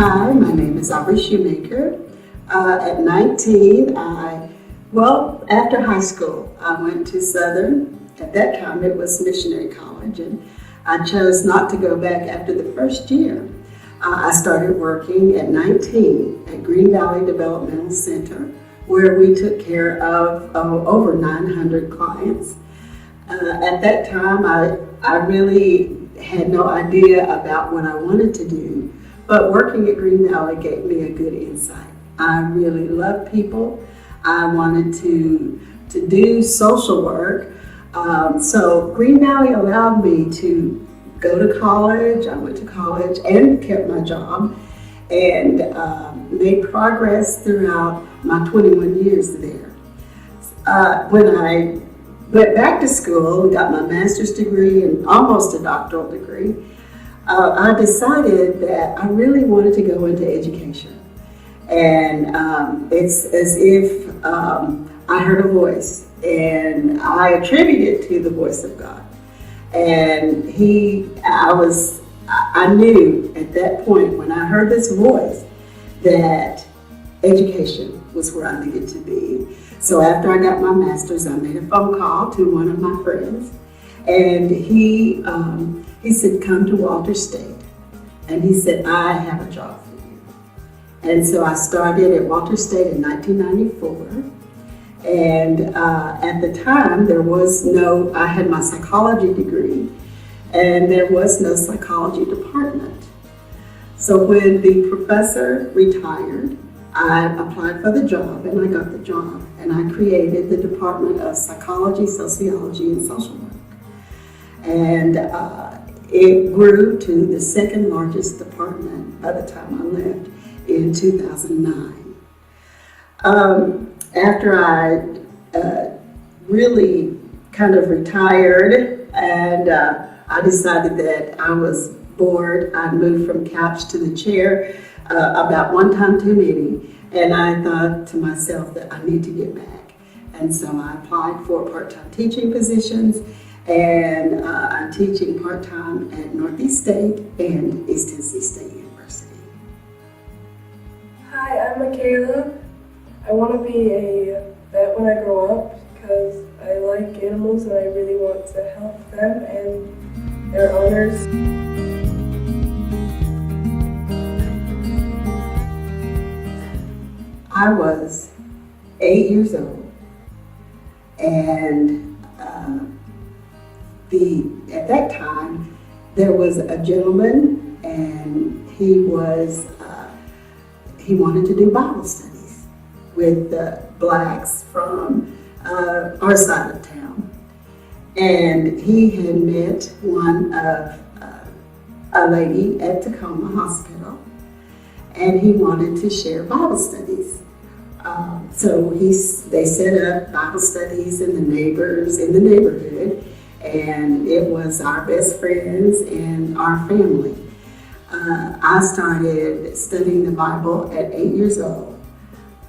Hi, my name is Aubrey Shoemaker. At 19, after high school, I went to Southern. At that time, it was missionary college, and I chose not to go back after the first year. I started working at 19 at Green Valley Developmental Center, where we took care of over 900 clients. At that time, I really had no idea about what I wanted to do, but working at Green Valley gave me a good insight. I really love people. I wanted to do social work. So Green Valley allowed me to go to college. I went to college and kept my job and made progress throughout my 21 years there. When I went back to school, got my master's degree and almost a doctoral degree, I decided that I really wanted to go into education. And it's as if I heard a voice, and I attribute it to the voice of God. And I knew at that point when I heard this voice that education was where I needed to be. So after I got my master's, I made a phone call to one of my friends, and he said, "Come to Walter State." And he said, "I have a job for you." And so I started at Walter State in 1994. And at the time, I had my psychology degree, and there was no psychology department. So when the professor retired, I applied for the job, and I got the job, and I created the Department of Psychology, Sociology, and Social Work. And it grew to the second largest department by the time I left in 2009. After I really kind of retired, and I decided that I was bored, I'd moved from couch to the chair about one time too many, and I thought to myself that I need to get back. And so I applied for part-time teaching positions, and I'm teaching part-time at Northeast State and East Tennessee State University. Hi, I'm Michaela. I want to be a vet when I grow up because I like animals and I really want to help them and their owners. I was 8 years old, and at that time there was a gentleman, and he wanted to do Bible studies with the blacks from our side of town, and he had met a lady at Tacoma Hospital, and he wanted to share Bible studies. So they set up Bible studies in the neighborhood, and it was our best friends and our family. I started studying the Bible at 8 years old.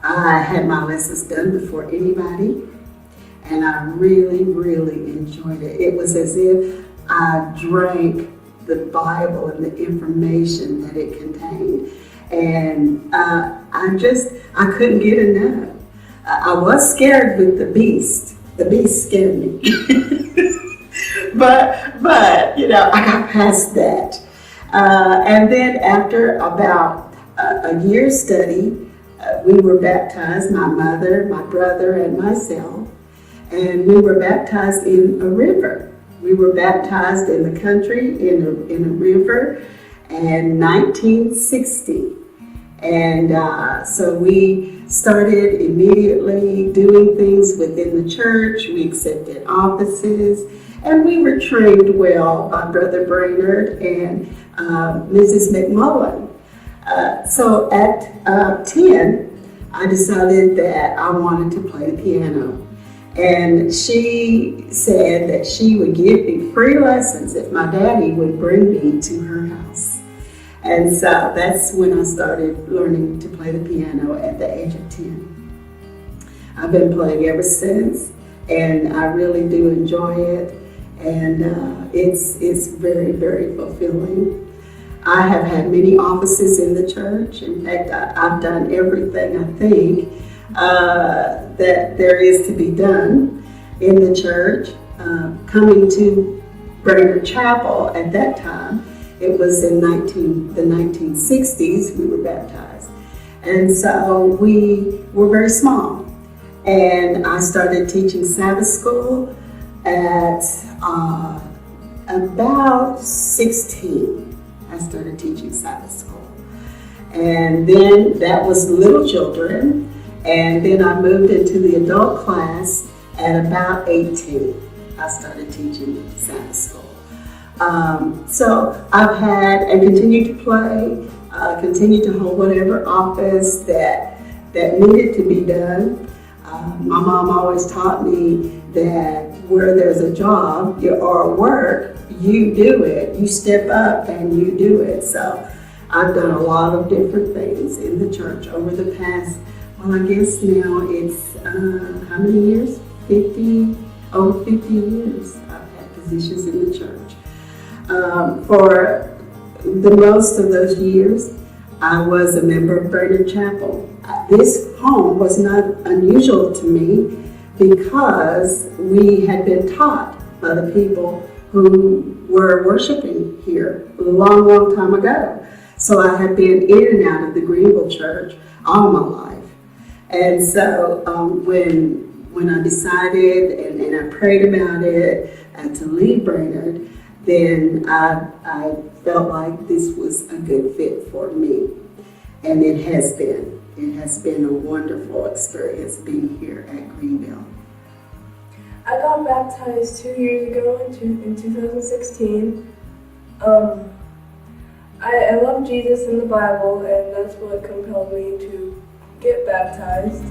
I had my lessons done before anybody, and I really, really enjoyed it. It was as if I drank the Bible and the information that it contained. And I couldn't get enough. I was scared with the beast. The beast scared me. but I got past that. And then after about a year's study, we were baptized, my mother, my brother, and myself. And we were baptized in a river. We were baptized in the country in a river in 1960. And so we started immediately doing things within the church. We accepted offices, and we were trained well by Brother Brainerd and Mrs. McMullen. So at 10, I decided that I wanted to play the piano. And she said that she would give me free lessons if my daddy would bring me to her house. And so that's when I started learning to play the piano at the age of 10. I've been playing ever since, and I really do enjoy it, and it's very, very fulfilling. I have had many offices in the church. In fact, I've done everything I think that there is to be done in the church. Coming to Brainerd Chapel at that time, it was in the 1960s we were baptized. And so we were very small. And I started teaching Sabbath school at about 16. I started teaching Sabbath school. And then that was little children. And then I moved into the adult class at about 18. I started teaching Sabbath school. So I've had and continue to play, continue to hold whatever office that needed to be done. My mom always taught me that where there's a job or work, you do it. You step up and you do it. So I've done a lot of different things in the church over the past, well, I guess now it's, how many years? Over 50 years I've had positions in the church. For the most of those years, I was a member of Brainerd Chapel. This home was not unusual to me because we had been taught by the people who were worshiping here a long, long time ago. So I had been in and out of the Greenville church all my life. And so when I decided and I prayed about it to leave Brainerd, then I felt like this was a good fit for me. And it has been. It has been a wonderful experience being here at Greenville. I got baptized 2 years ago in 2016. I love Jesus and the Bible, and that's what compelled me to get baptized.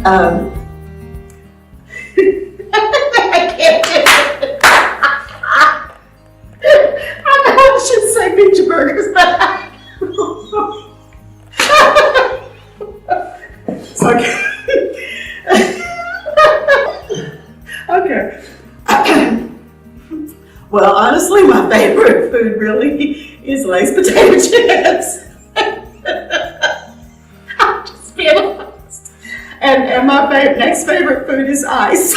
I can't do it. I know I should say pizza burgers, but okay. Well, honestly, my favorite food really is Lay's potato chips. I'm just being honest. And my next favorite food is ice.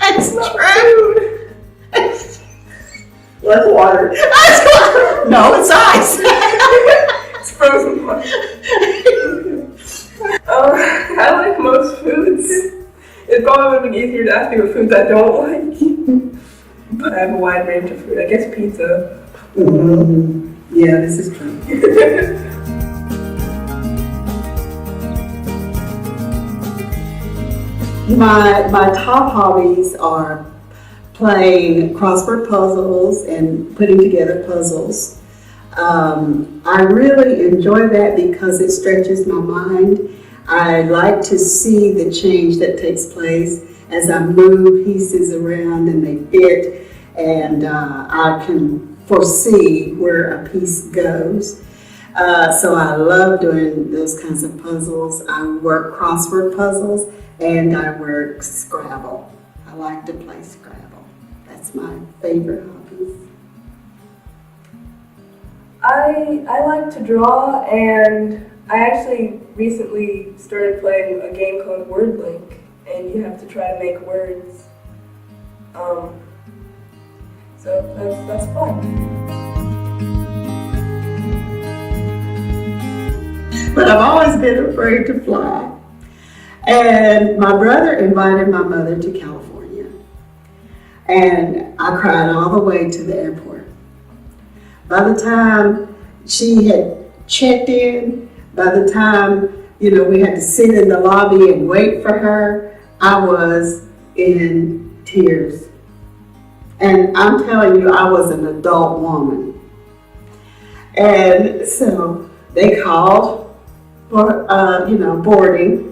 It's true. Well, it's water. No, it's ice. It's frozen water. I like most foods. It probably would have been easier to ask me what foods I don't like. But I have a wide range of food. I guess pizza. Mm-hmm. Yeah, this is true. My top hobbies are playing crossword puzzles and putting together puzzles. I really enjoy that because it stretches my mind. I like to see the change that takes place as I move pieces around and they fit, and I can foresee where a piece goes. So I love doing those kinds of puzzles. I work crossword puzzles and I work Scrabble. I like to play Scrabble. That's my favorite hobbies. I like to draw, and I actually recently started playing a game called Word Link, and you have to try to make words. So that's fun. But I've always been afraid to fly. And my brother invited my mother to California. And I cried all the way to the airport. By the time she had checked in, by the time, we had to sit in the lobby and wait for her, I was in tears. And I'm telling you, I was an adult woman. And so they called for, boarding.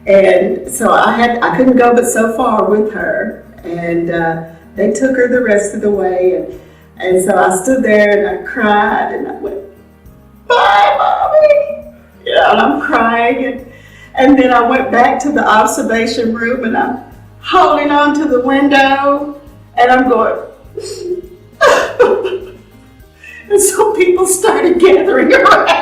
And so I couldn't go but so far with her. And they took her the rest of the way. And so I stood there and I cried and I went, "Bye, Mommy." And I'm crying. And then I went back to the observation room and I'm holding on to the window, and I'm going, and so people started gathering around.